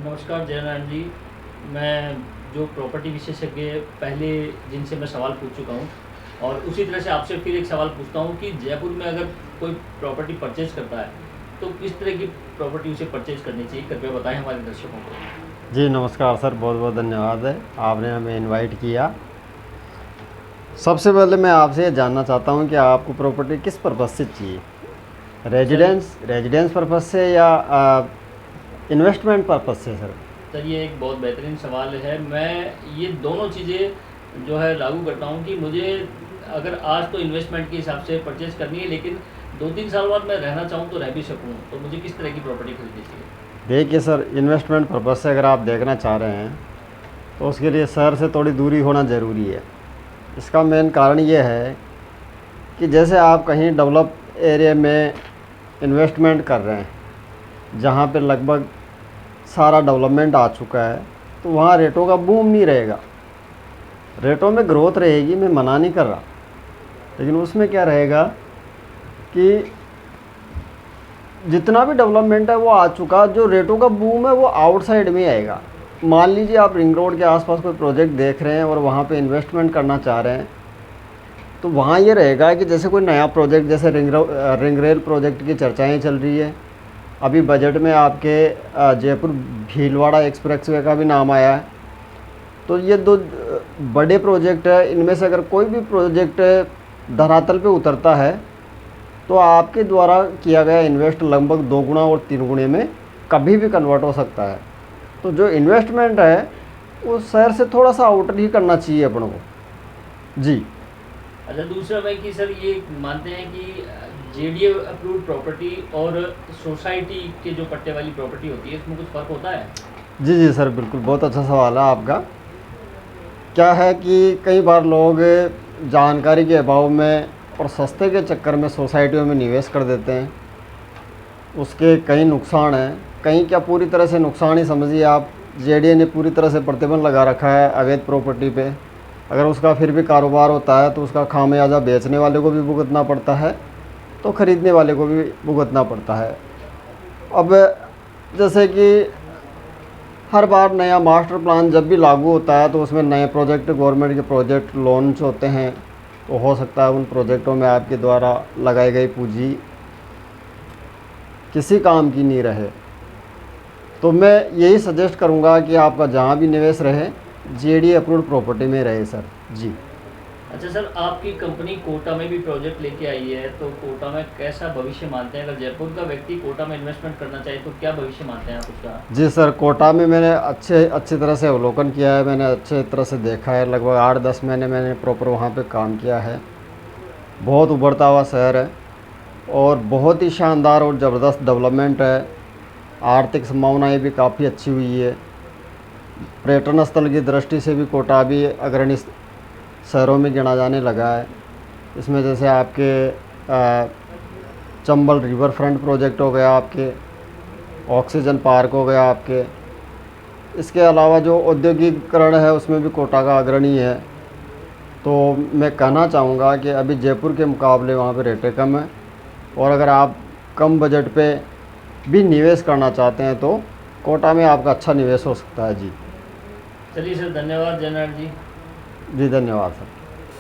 नमस्कार जयनारायण जी। मैं जो प्रॉपर्टी विशेषज्ञ पहले जिनसे मैं सवाल पूछ चुका हूँ और उसी तरह से आपसे फिर एक सवाल पूछता हूँ कि जयपुर में अगर कोई प्रॉपर्टी परचेज़ करता है तो किस तरह की प्रॉपर्टी उसे परचेज़ करनी चाहिए, कृपया बताएं हमारे दर्शकों को। जी नमस्कार सर, बहुत बहुत धन्यवाद है आपने हमें इनवाइट किया। सबसे पहले मैं आपसे ये जानना चाहता हूँ कि आपको प्रॉपर्टी किस पर्पज़ से चाहिए, रेजिडेंस पर्पज़ से या इन्वेस्टमेंट पर्पज़ से सर? सर ये एक बहुत बेहतरीन सवाल है। मैं ये दोनों चीज़ें जो है लागू करता हूँ कि मुझे अगर आज तो इन्वेस्टमेंट के हिसाब से परचेज़ करनी है, लेकिन 2-3 साल बाद मैं रहना चाहूँ तो रह भी सकूँ, तो मुझे किस तरह की प्रॉपर्टी खरीदनी चाहिए? देखिए सर, इन्वेस्टमेंट पर्पज़ से अगर आप देखना चाह रहे हैं तो उसके लिए शहर से थोड़ी दूरी होना ज़रूरी है। इसका मेन कारण ये है कि जैसे आप कहीं डेवलप एरिया में इन्वेस्टमेंट कर रहे हैं जहाँ पे लगभग सारा डेवलपमेंट आ चुका है, तो वहाँ रेटों का बूम नहीं रहेगा। रेटों में ग्रोथ रहेगी, मैं मना नहीं कर रहा, लेकिन उसमें क्या रहेगा कि जितना भी डेवलपमेंट है वो आ चुका, जो रेटों का बूम है वो आउटसाइड में आएगा। मान लीजिए आप रिंग रोड के आसपास कोई प्रोजेक्ट देख रहे हैं और वहाँ पे इन्वेस्टमेंट करना चाह रहे हैं, तो वहाँ ये रहेगा कि जैसे कोई नया प्रोजेक्ट, जैसे रिंग रेल प्रोजेक्ट की चर्चाएं चल रही है। अभी बजट में आपके जयपुर भीलवाड़ा एक्सप्रेसवे का भी नाम आया है। तो ये दो बड़े प्रोजेक्ट है, इनमें से अगर कोई भी प्रोजेक्ट धरातल पे उतरता है तो आपके द्वारा किया गया इन्वेस्ट लगभग 2 गुना और 3 गुने में कभी भी कन्वर्ट हो सकता है। तो जो इन्वेस्टमेंट है वो शहर से थोड़ा सा आउटर ही करना चाहिए अपन को। जी अच्छा, दूसरा भाई कि सर ये मानते हैं कि जेडीए अप्रूव्ड प्रॉपर्टी और सोसाइटी के जो पट्टे वाली प्रॉपर्टी होती है, इसमें कुछ फ़र्क होता है? जी जी सर, बिल्कुल, बहुत अच्छा सवाल है आपका। क्या है कि कई बार लोग जानकारी के अभाव में और सस्ते के चक्कर में सोसाइटियों में निवेश कर देते हैं। उसके कई नुकसान हैं, कहीं क्या पूरी तरह से नुकसान ही समझिए आप। जेडीए ने पूरी तरह से प्रतिबंध लगा रखा है अवैध प्रॉपर्टी पे। अगर उसका फिर भी कारोबार होता है तो उसका खामियाजा बेचने वाले को भी भुगतना पड़ता है, तो ख़रीदने वाले को भी भुगतना पड़ता है। अब जैसे कि हर बार नया मास्टर प्लान जब भी लागू होता है तो उसमें नए प्रोजेक्ट, गवर्नमेंट के प्रोजेक्ट लॉन्च होते हैं, तो हो सकता है उन प्रोजेक्टों में आपके द्वारा लगाई गई पूंजी किसी काम की नहीं रहे। तो मैं यही सजेस्ट करूंगा कि आपका जहां भी निवेश रहे जेडीए अप्रूव्ड प्रॉपर्टी में रहे सर। जी अच्छा सर, आपकी कंपनी कोटा में भी प्रोजेक्ट लेके आई है, तो कोटा में कैसा भविष्य मानते हैं? अगर जयपुर का व्यक्ति कोटा में इन्वेस्टमेंट करना चाहे तो क्या भविष्य मानते हैं आप उसका? जी सर, कोटा में मैंने अच्छी तरह से अवलोकन किया है, मैंने अच्छे तरह से देखा है। लगभग 8-10 महीने मैंने प्रॉपर वहाँ पे काम किया है। बहुत उभरता हुआ शहर है और बहुत ही शानदार और ज़बरदस्त डेवलपमेंट है। आर्थिक संभावनाएं भी काफ़ी अच्छी हुई है। पर्यटन स्थल की दृष्टि से भी कोटा भी अग्रणी शहरों में गिना जाने लगा है। इसमें जैसे आपके चंबल रिवर फ्रंट प्रोजेक्ट हो गया, आपके ऑक्सीजन पार्क हो गया आपके। इसके अलावा जो औद्योगिकरण है उसमें भी कोटा का अग्रणी है। तो मैं कहना चाहूँगा कि अभी जयपुर के मुकाबले वहाँ पे रेटें कम हैं, और अगर आप कम बजट पे भी निवेश करना चाहते हैं तो कोटा में आपका अच्छा निवेश हो सकता है। जी चलिए सर, धन्यवाद जयनारायण जी। जी धन्यवाद सर।